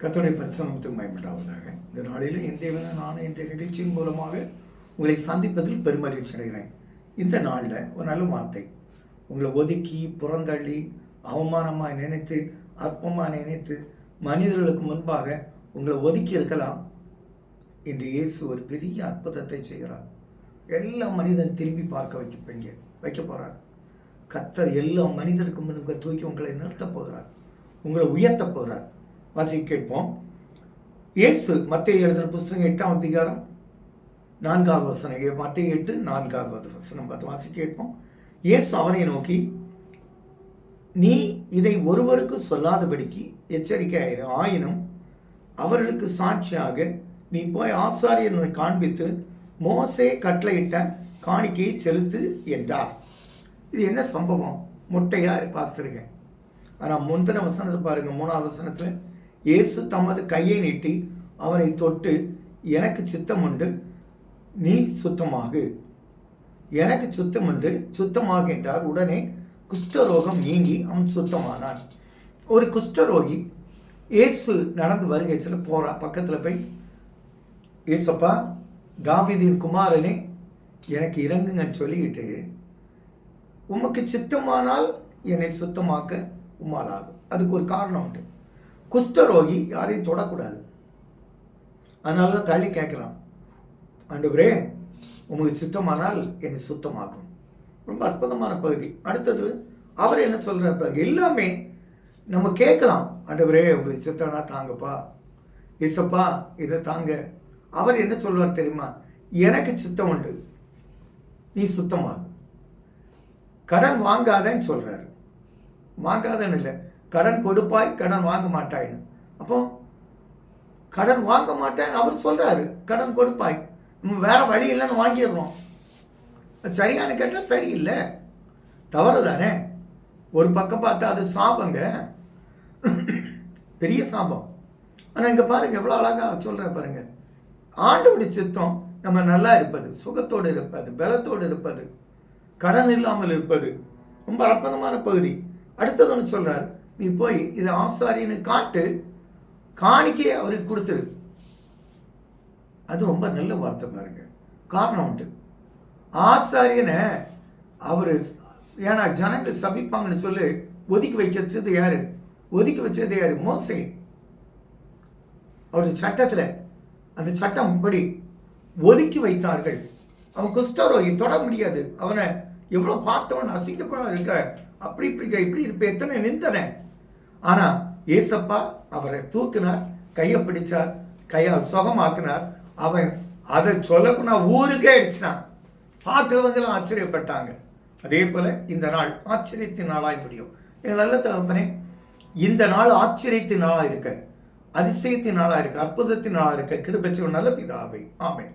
கர்த்தருடைய பரிசுத்தத்துக்கு மகிமையுண்டாவதாக. இந்த நாளிலும் என் தேவனை நான் என்ற நிகழ்ச்சியின் மூலமாக உங்களை சந்திப்பதில் பெருமகிழ்ச்சி அடைகிறேன். இந்த நாளில் ஒரு நல்ல வார்த்தை, உங்களை ஒதுக்கி புறந்தள்ளி அவமானமாக நினைத்து அற்பமாக நினைத்து மனிதர்களுக்கு முன்பாக உங்களை ஒதுக்கி இருக்கலாம். இன்று இயேசு ஒரு பெரிய அற்புதத்தை செய்கிறார். எல்லா மனிதன் திரும்பி பார்க்க வைக்க போகிறார். கர்த்தர் எல்லா மனிதருக்கு முன்னுக்கு தூக்கி உங்களை நிறுத்த போகிறார், உங்களை உயர்த்த போகிறார். வாசிக்க கேட்போம். இயேசு மத்தேயு எழுதின புஸ்தகம் 8ஆம் அதிகாரம் 4வது வசனம். மத்தேயு 8:4 வசனம் பார்த்து வாசிக்க கேட்போம். இயேசு அவனை நோக்கி, நீ இதை ஒருவருக்கு சொல்லாதபடிக்கு எச்சரிக்கையாயிரு. ஆயினும் அவர்களுக்கு சாட்சியாக நீ போய் ஆசாரியனை காண்பித்து மோசே கட்டளையிட்ட காணிக்கையை செலுத்து என்றார். இது என்ன சம்பவம்? முட்டையா பார்த்துருக்கேன். ஆனால் முந்தின வசனத்தை பாருங்க. 3வது வசனத்தில் இயேசு தமது கையை நீட்டி அவனை தொட்டு, எனக்கு சித்தம் உண்டு, நீ சுத்தமாகு, எனக்கு சுத்தம் உண்டு, சுத்தமாக என்றார். உடனே குஷ்டரோகம் நீங்கி அவன் சுத்தமானான். ஒரு குஷ்டரோகி இயேசு நடந்து வருகைச்சில் போறா. பக்கத்தில் போய், இயேசப்பா தாவீதின் குமாரனே எனக்கு இறங்குங்கன்னு சொல்லிக்கிட்டு, உமக்கு சித்தமானால் என்னை சுத்தமாக்க உம்மால் ஆகும். அதுக்கு ஒரு காரணம் உண்டு. குஷ்டரோகி யாரையும் தொடக்கூடாது. அதனால தான் தள்ளி கேட்கலாம், ஆண்டவரே உமக்கு சித்தமானால் என்னை சுத்தமாகும். ரொம்ப அற்புதமான பகுதி. அடுத்தது அவர் என்ன சொல்றாரு? எல்லாமே நம்ம கேட்கலாம், ஆண்டவரே உங்களுக்கு சித்தம்னா தாங்கப்பா, இசப்பா இதை தாங்க. அவர் என்ன சொல்றார் தெரியுமா? எனக்கு சித்தம் உண்டு, நீ சுத்தமாகும். கடன் வாங்காதன்னு சொல்றாரு. வாங்காதன்னு இல்லை, கடன் கொடுப்பாய், கடன் வாங்க மாட்டாய்னு. அப்போ கடன் வாங்க மாட்டேன்னு அவர் சொல்றாரு, கடன் கொடுப்பாய். நம்ம வேற வழி இல்லைன்னு வாங்கிடுறோம். சரியான கேட்டால் சரியில்லை, தவறு தானே. ஒரு பக்கம் பார்த்தா அது சாபங்க, பெரிய சாபம். ஆனால் இங்கே பாருங்க எவ்வளோ அழகாக சொல்ற பாருங்க. ஆண்டவருடைய சித்தம் நம்ம நல்லா இருப்பது, சுகத்தோடு இருப்பது, பலத்தோடு இருப்பது, கடன் இல்லாமல் இருப்பது. ரொம்ப அற்புதமான பகுதி. அடுத்தது ஒன்று சொல்றாரு, நீ போய் இதை ஆசாரியனு காட்டு, காணிக்கையை அவருக்கு கொடுத்துரு. அது ரொம்ப நல்ல வார்த்தை பாருங்க. காரணம் உண்டு. ஆசாரியனை அவரு ஏன்னா ஜனங்கள் சபிப்பாங்கன்னு சொல்லி ஒதுக்கி வைக்கிறது யாரு? ஒதுக்கி வச்சது யாரு? மோசே. அவருடைய சட்டத்துல அந்த சட்டம் படி ஒதுக்கி வைத்தார்கள். அவன் குஷ்டரோகி, தொட முடியாது. அவனை எவ்வளவு பார்த்தவன் அசிங்கப்பட இருக்க, அப்படி இப்படி இருப்ப, எத்தனை நிந்தனை. ஆனா ஏசப்பா அவரை தூக்கினார், கையை பிடிச்சார், கையால் சுகமாக்கினார். அவன் அதை சொல்லக்குன்னா ஊருக்கே அடிச்சினான். பார்க்கிறவங்களும் ஆச்சரியப்பட்டாங்க. அதே போல இந்த நாள் ஆச்சரியத்தின் நாளாய் முடியும். எங்கள் நல்ல தகப்பனே, இந்த நாள் ஆச்சரியத்தின் நாளா இருக்க, அதிசயத்தின் நாளா இருக்க, அற்புதத்தின் நாளா இருக்க கிருபை செய்யும் நல்ல பிதாவே, ஆமென்.